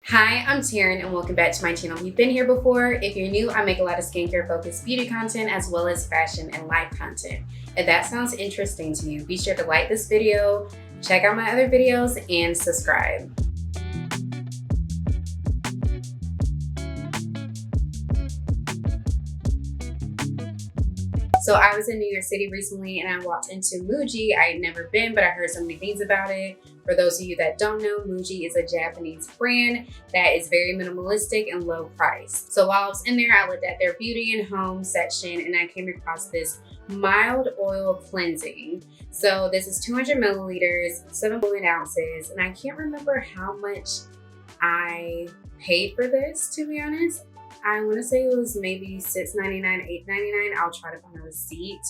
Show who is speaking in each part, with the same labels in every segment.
Speaker 1: Hi, I'm Teryn and welcome back to my channel. If you've been here before, if you're new, I make a lot of skincare focused beauty content as well as fashion and life content. If that sounds interesting to you, be sure to like this video, check out my other videos, and subscribe. So I was in New York City recently and I walked into Muji. I had never been, but I heard so many things about it. For those of you that don't know, Muji is a Japanese brand that is very minimalistic and low price. So while I was in there, I looked at their beauty and home section and I came across this mild oil cleansing. So this is 200 milliliters, 7 ounces, and I can't remember how much I paid for this, to be honest. I want to say it was maybe $6.99, $8.99. I'll try to find a receipt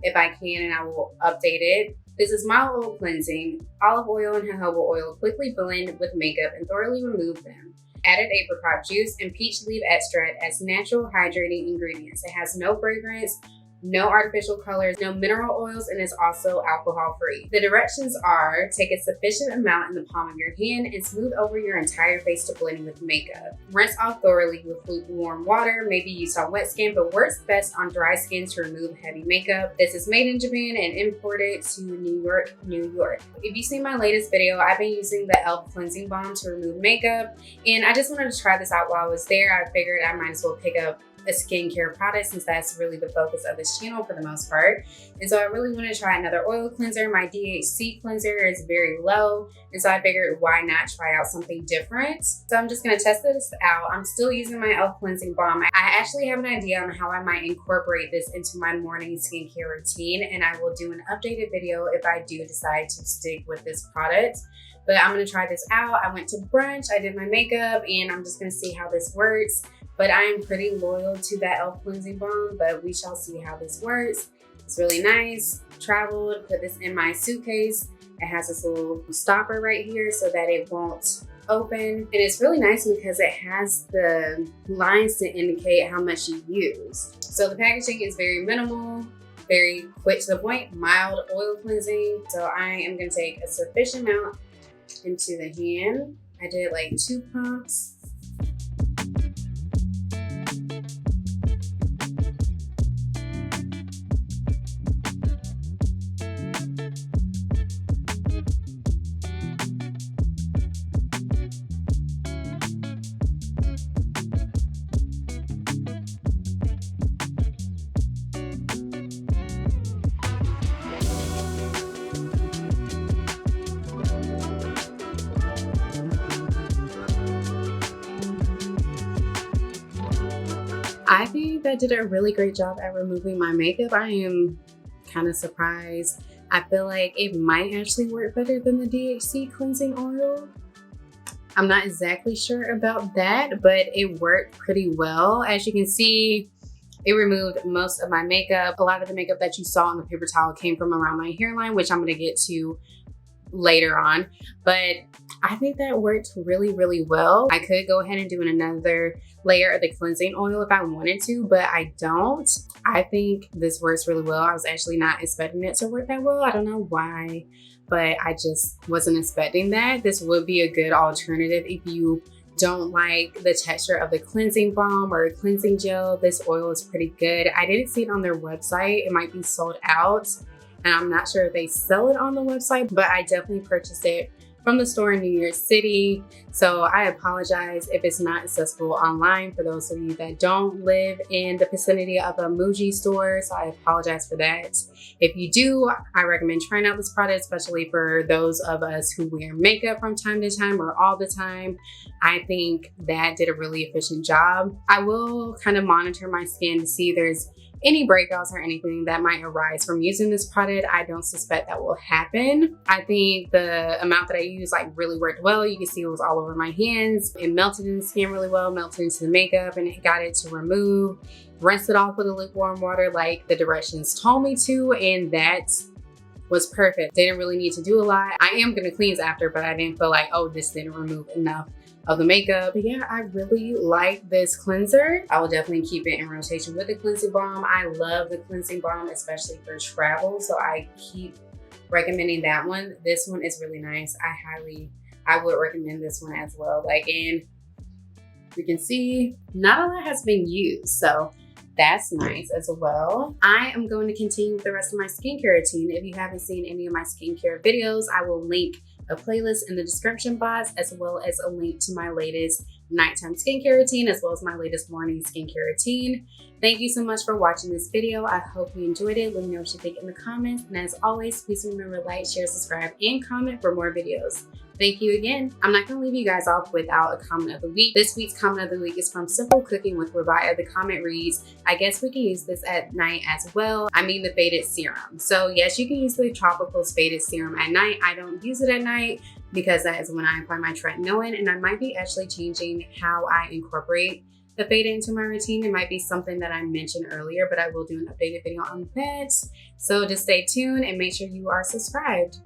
Speaker 1: if I can and I will update it. This is mild oil cleansing. Olive oil and jojoba oil quickly blend with makeup and thoroughly remove them. Added apricot juice and peach leaf extract as natural hydrating ingredients. It has no fragrance, no artificial colors, no mineral oils, and is also alcohol free. The directions are: take a sufficient amount in the palm of your hand and smooth over your entire face to blend with makeup. Rinse off thoroughly with lukewarm water, maybe used on wet skin, but works best on dry skin to remove heavy makeup. This is made in Japan and imported to New York, New York. If you've seen my latest video, I've been using the e.l.f. cleansing balm to remove makeup, and I just wanted to try this out while I was there. I figured I might as well pick up a skincare product since that's really the focus of this channel for the most part. And so I really want to try another oil cleanser. My DHC cleanser is very low, and so I figured why not try out something different. So I'm just going to test this out. I'm still using my e.l.f. cleansing balm. I actually have an idea on how I might incorporate this into my morning skincare routine, and I will do an updated video if I do decide to stick with this product. But I'm going to try this out. I went to brunch, I did my makeup, and I'm just going to see how this works. But I am pretty loyal to that e.l.f. cleansing balm, but we shall see how this works. It's really nice. Traveled, put this in my suitcase. It has this little stopper right here so that it won't open. And it's really nice because it has the lines to indicate how much you use. So the packaging is very minimal, very quick to the point, mild oil cleansing. So I am gonna take a sufficient amount into the hand. I did like 2 pumps. I think that did a really great job at removing my makeup. I am kind of surprised. I feel like it might actually work better than the DHC cleansing oil. I'm not exactly sure about that, but it worked pretty well. As you can see, it removed most of my makeup. A lot of the makeup that you saw on the paper towel came from around my hairline, which I'm gonna get to later on. But I think that worked really, really well. I could go ahead and do another layer of the cleansing oil if I wanted to, but I don't. I think this works really well. I was actually not expecting it to work that well. I don't know why, but I just wasn't expecting that. This would be a good alternative if you don't like the texture of the cleansing balm or cleansing gel. This oil is pretty good. I didn't see it on their website. It might be sold out, and I'm not sure if they sell it on the website, but I definitely purchased it from the store in New York City. So I apologize if it's not accessible online for those of you that don't live in the vicinity of a Muji store. So I apologize for that. If you do, I recommend trying out this product, especially for those of us who wear makeup from time to time or all the time. I think that did a really efficient job. I will kind of monitor my skin to see if there's any breakouts or anything that might arise from using this product. I don't suspect that will happen. I think the amount that I used really worked well. You can see it was all over my hands. It melted in the skin really well, melted into the makeup, and it got it to remove. Rinsed it off with a lukewarm water like the directions told me to, and that was perfect. Didn't really need to do a lot. I am gonna cleanse after, but I didn't feel like, oh, this didn't remove enough of the makeup. But yeah, I really like this cleanser. I will definitely keep it in rotation with the cleansing balm. I love the cleansing balm, especially for travel, so I keep recommending that one. This one is really nice. I would recommend this one as well. And you can see not a lot has been used, so that's nice as well. I am going to continue with the rest of my skincare routine. If you haven't seen any of my skincare videos, I will link a playlist in the description box, as well as a link to my latest nighttime skincare routine, as well as my latest morning skincare routine. Thank you so much for watching this video. I hope you enjoyed it. Let me know what you think in the comments. And as always, please remember to like, share, subscribe, and comment for more videos. Thank you again. I'm not going to leave you guys off without a comment of the week. This week's comment of the week is from Simple Cooking with Rabia. The comment reads, I guess we can use this at night as well. I mean the faded serum. So yes, you can use the Tropical faded serum at night. I don't use it at night because that is when I apply my tretinoin, and I might be actually changing how I incorporate the faded into my routine. It might be something that I mentioned earlier, but I will do an updated video on that. So just stay tuned and make sure you are subscribed.